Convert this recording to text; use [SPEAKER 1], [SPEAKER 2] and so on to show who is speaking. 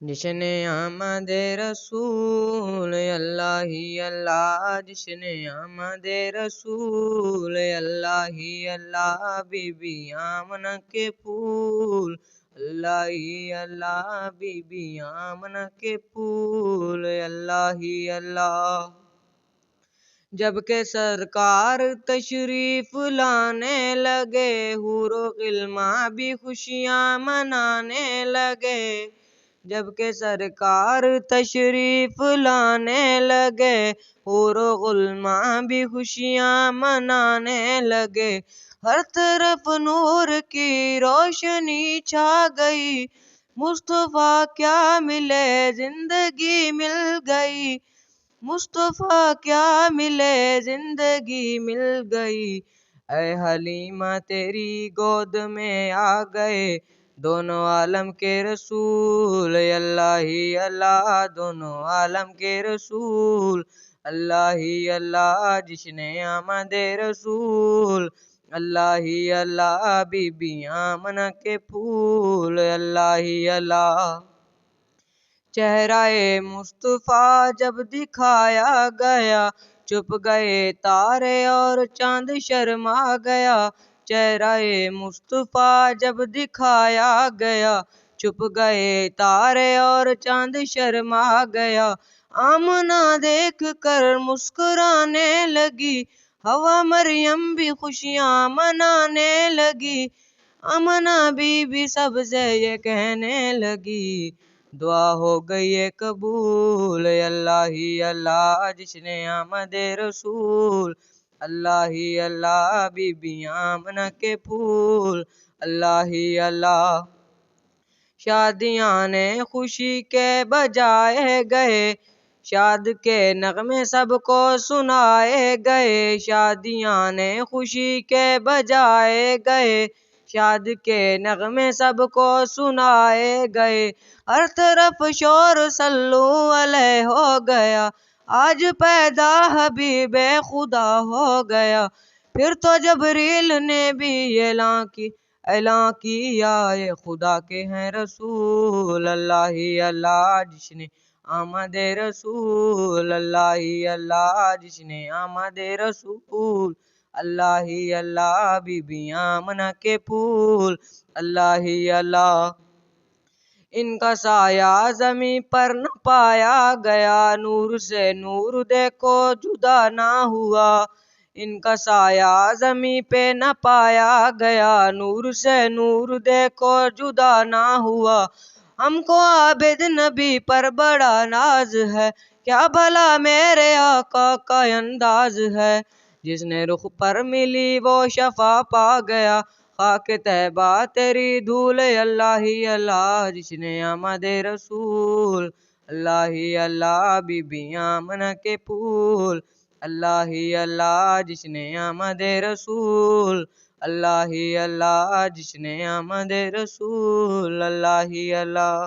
[SPEAKER 1] جشن آمد رسول اللہ ہی اللہ، جشن آمد رسول اللہ ہی اللہ، بی بی آمنہ کے پھول اللہ ہی اللہ، بی بی آمنہ کے پھول اللہ ہی اللہ۔ جب کہ سرکار تشریف لانے لگے، حور و غلماں بھی خوشیاں منانے لگے۔ جب کہ سرکار تشریف لانے لگے، حور و غلماں بھی خوشیاں منانے لگے۔ ہر طرف نور کی روشنی چھا گئی، مصطفیٰ کیا ملے زندگی مل گئی، مصطفیٰ کیا ملے زندگی مل گئی۔ اے حلیمہ تیری گود میں آ گئے دونوں عالم کے رسول اللہ ہی اللہ، دونوں عالم کے رسول اللہ ہی اللہ، جشن آمد رسول اللہ ہی اللہ، بی بی آمنہ کے پھول اللہ ہی اللہ۔ چہرہ مصطفیٰ جب دکھایا گیا، چھپ گئے تارے اور چاند شرما گیا۔ چہرہ مصطفیٰ جب دکھایا گیا، چھپ گئے تارے اور چاند شرما گیا۔ آمنہ دیکھ کر مسکرانے لگی، حوا مریم بھی خوشیاں منانے لگی۔ آمنہ بی بی سب سے یہ کہنے لگی، دعا ہو گئی ہے قبول اللہ ہی اللہ، جشن آمد رسول اللہ ہی اللہ، بی بی آمنہ کے پھول اللہ ہی اللہ۔ شادیاں نے خوشی کے بجائے گئے، شاد کے نغمے سب کو سنائے گئے۔ شادیاں نے خوشی کے بجائے گئے، شاد کے نغمے سب کو سنائے گئے۔ ہر طرف شور صلو علیہ ہو گیا، آج پیدا حبیب خدا ہو گیا۔ پھر تو جبریل نے بھی اعلان کیا، یہ خدا کے ہیں رسول اللہ ہی اللہ، جشن آمد رسول اللہ ہی اللہ، جشن آمد رسول اللہ ہی اللہ، بی بی آمنہ کے پھول اللہ ہی اللہ۔ ان کا سایہ زمیں پر نہ پایا گیا، نور سے نور دیکھو جدا نہ ہوا۔ ان کا سایہ زمیں پہ نہ پایا گیا، نور سے نور دیکھو جدا نہ ہوا۔ ہم کو عابد نبی پر بڑا ناز ہے، کیا بھلا میرے آقا کا انداز ہے۔ جس نے رخ پر ملی وہ شفا پا گیا، خاک طیبہ تیری دھول اللہ ہی اللہ، جشن آمد رسول اللہ ہی اللہ، بی بی آمنہ کے پھول اللہ ہی اللہ، جشن آمد رسول اللہ ہی اللہ، جشن آمد رسول اللہ ہی اللہ۔